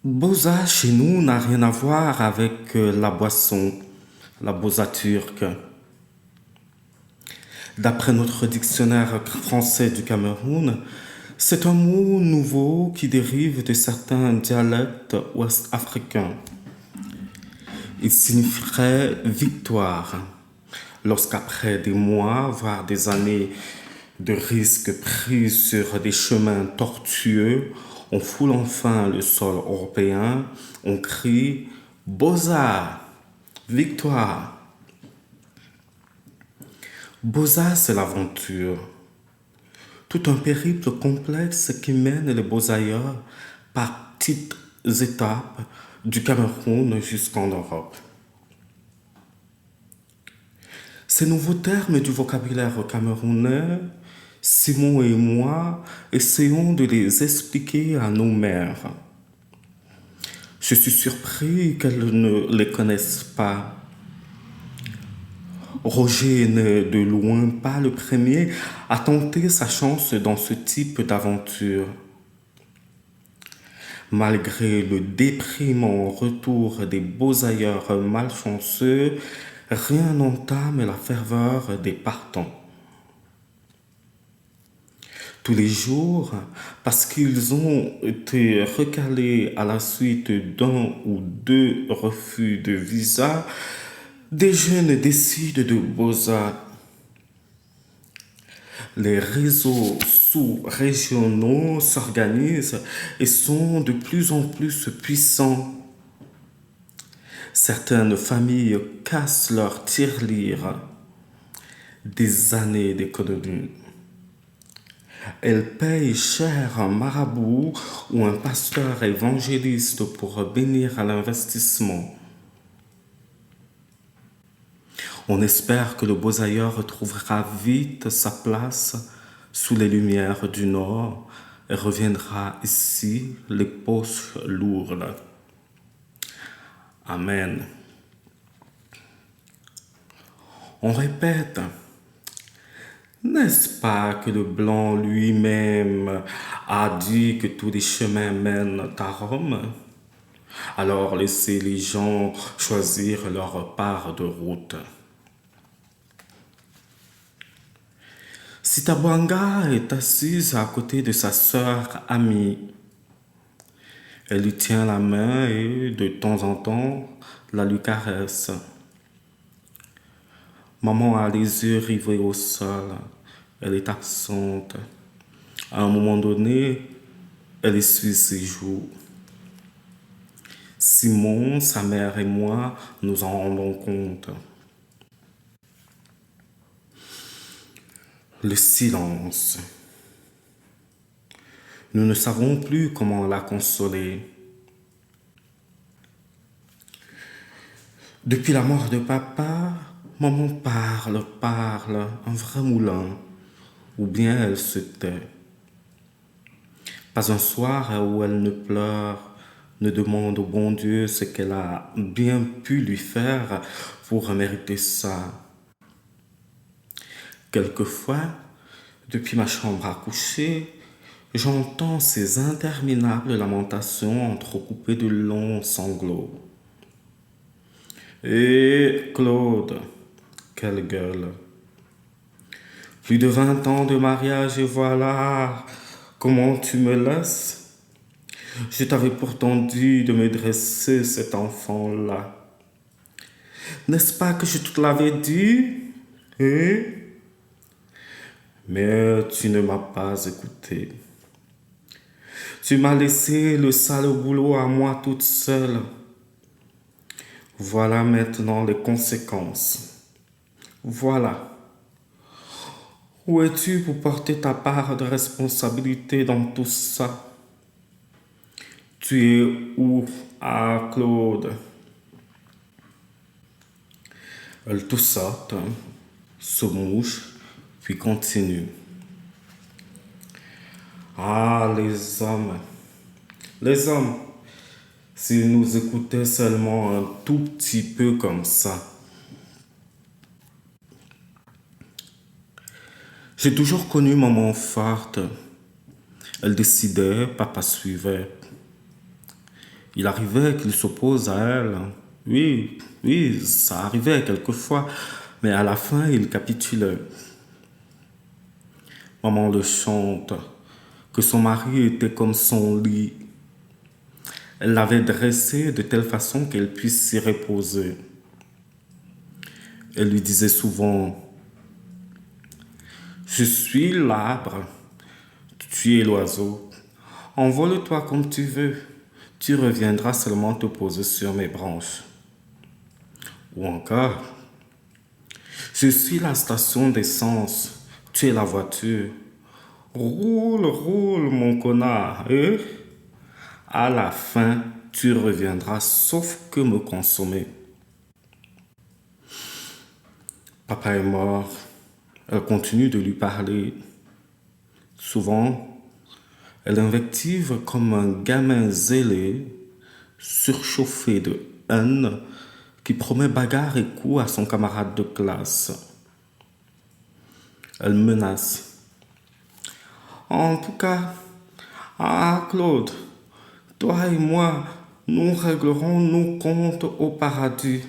Boza chez nous n'a rien à voir avec la boisson, la boza turque. D'après notre dictionnaire français du Cameroun, c'est un mot nouveau qui dérive de certains dialectes ouest-africains. Il signifierait victoire. Lorsqu'après des mois, voire des années de risques pris sur des chemins tortueux, on foule enfin le sol européen, on crie Boza, victoire. Boza, c'est l'aventure. Tout un périple complexe qui mène les Bozailleurs par petites étapes du Cameroun jusqu'en Europe. Ces nouveaux termes du vocabulaire camerounais, Simon et moi essayons de les expliquer à nos mères. Je suis surpris qu'elles ne les connaissent pas. Roger n'est de loin pas le premier à tenter sa chance dans ce type d'aventure. Malgré le déprimant retour des beaux ailleurs malchanceux, rien n'entame la ferveur des partants. Tous les jours, parce qu'ils ont été recalés à la suite d'un ou deux refus de visa, des jeunes décident de Boza. Les réseaux sous-régionaux s'organisent et sont de plus en plus puissants. Certaines familles cassent leur tirelire. Des années d'économie. Elles payent cher un marabout ou un pasteur évangéliste pour bénir à l'investissement. On espère que le Bozailleur retrouvera vite sa place sous les lumières du Nord et reviendra ici les poches lourdes. Amen. On répète, n'est-ce pas que le blanc lui-même a dit que tous les chemins mènent à Rome? Alors laissez les gens choisir leur part de route. Si Tabouanga est assise à côté de sa sœur amie, elle lui tient la main et de temps en temps la lui caresse. Maman a les yeux rivés au sol, elle est absente. À un moment donné, elle essuie ses joues. Simon, sa mère et moi nous en rendons compte. Le silence. Nous ne savons plus comment la consoler. Depuis la mort de papa, maman parle, un vrai moulin, ou bien elle se tait. Pas un soir où elle ne pleure, ne demande au bon Dieu ce qu'elle a bien pu lui faire pour mériter ça. Quelquefois, depuis ma chambre à coucher, j'entends ces interminables lamentations entrecoupées de longs sanglots. Et Claude, quelle gueule! Plus de 20 ans de mariage et voilà comment tu me laisses. Je t'avais pourtant dit de me dresser cet enfant-là. N'est-ce pas que je te l'avais dit? Hein? Mais tu ne m'as pas écouté. Tu m'as laissé le sale boulot à moi toute seule. Voilà maintenant les conséquences. Voilà. Où es-tu pour porter ta part de responsabilité dans tout ça? Tu es où, ah Claude? Elle toussate, se mouche, puis continue. Ah, les hommes, s'ils nous écoutaient seulement un tout petit peu comme ça. J'ai toujours connu maman forte. Elle décidait, papa suivait. Il arrivait qu'il s'oppose à elle. Oui, oui, ça arrivait quelquefois, mais à la fin, il capitulait. Maman le chante, que son mari était comme son lit. Elle l'avait dressé de telle façon qu'elle puisse s'y reposer. Elle lui disait souvent, je suis l'arbre, tu es l'oiseau. Envole-toi comme tu veux, tu reviendras seulement te poser sur mes branches. Ou encore, je suis la station d'essence, tu es la voiture. Roule, roule, mon connard, et à la fin, tu reviendras sauf que me consommer. Papa est mort. Elle continue de lui parler. Souvent, elle invective comme un gamin zélé, surchauffé de haine, qui promet bagarre et coups à son camarade de classe. Elle menace. En tout cas, Claude, toi et moi, nous réglerons nos comptes au paradis.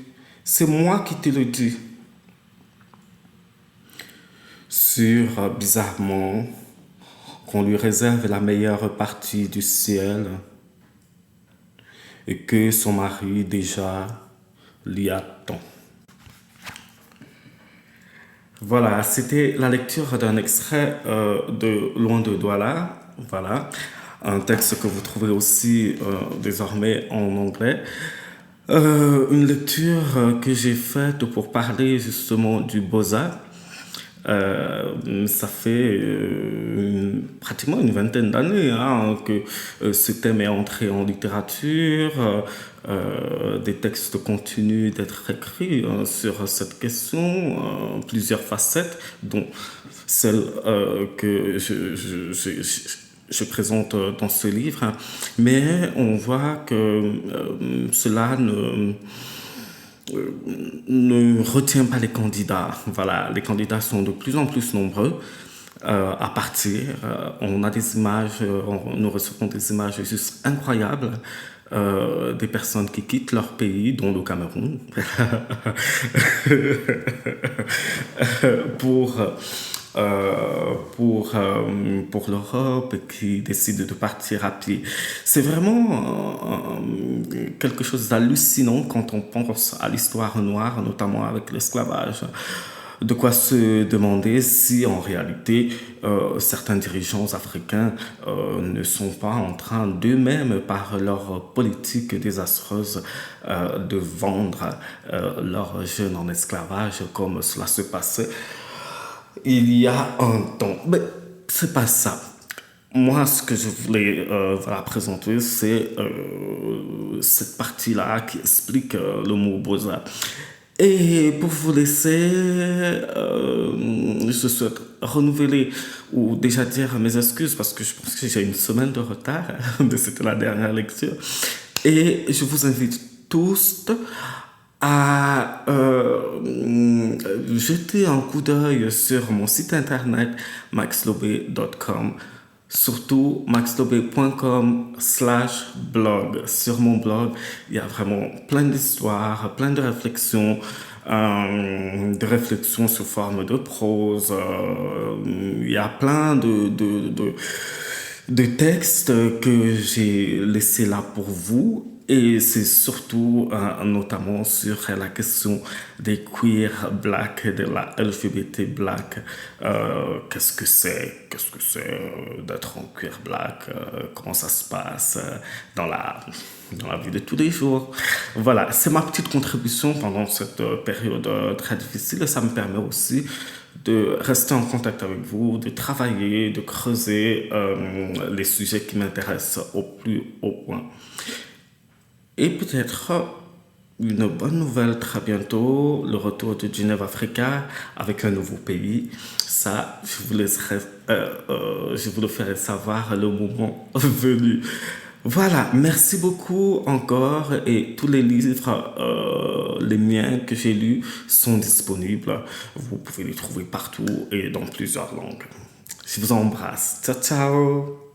C'est moi qui te le dis. Sûr, bizarrement, qu'on lui réserve la meilleure partie du ciel et que son mari déjà l'y attend. Voilà, c'était la lecture d'un extrait de Loin de Douala. Voilà, un texte que vous trouverez aussi désormais en anglais. Une lecture que j'ai faite pour parler justement du Beaux-Arts. Ça fait pratiquement une vingtaine d'années que ce thème est entré en littérature. Des textes continuent d'être écrits sur cette question, plusieurs facettes, dont celle que je présente dans ce livre. Mais on voit que cela ne retient pas les candidats. Voilà, les candidats sont de plus en plus nombreux à partir. On a des images, nous recevons des images juste incroyables. Des personnes qui quittent leur pays, dont le Cameroun, pour pour l'Europe et qui décident de partir à pied. C'est vraiment quelque chose d'hallucinant quand on pense à l'histoire noire, notamment avec l'esclavage. De quoi se demander si en réalité certains dirigeants africains ne sont pas en train d'eux-mêmes, par leur politique désastreuse, de vendre leurs jeunes en esclavage comme cela se passait il y a un temps. Mais c'est pas ça. Moi, ce que je voulais voilà, présenter, c'est cette partie-là qui explique le mot Beaux-Arts. Et pour vous laisser, je souhaite renouveler ou déjà dire mes excuses parce que je pense que j'ai une semaine de retard. C'était la dernière lecture. Et je vous invite tous à jeter un coup d'œil sur mon site internet maxlobé.com, surtout maxlobé.com/blog. Sur mon blog, il y a vraiment plein d'histoires, plein de réflexions sous forme de prose. Il y a plein de textes que j'ai laissés là pour vous. Et c'est surtout, notamment sur la question des queer black, de la LGBT black. Qu'est-ce que c'est d'être un queer black? Comment ça se passe dans la vie de tous les jours? Voilà, c'est ma petite contribution pendant cette période très difficile. Et ça me permet aussi de rester en contact avec vous, de travailler, de creuser les sujets qui m'intéressent au plus haut point. Et peut-être une bonne nouvelle très bientôt, le retour de Geneva Africa avec un nouveau pays. Ça, je vous le ferai savoir le moment venu. Voilà, merci beaucoup encore et tous les livres, les miens que j'ai lus sont disponibles. Vous pouvez les trouver partout et dans plusieurs langues. Je vous embrasse. Ciao, ciao.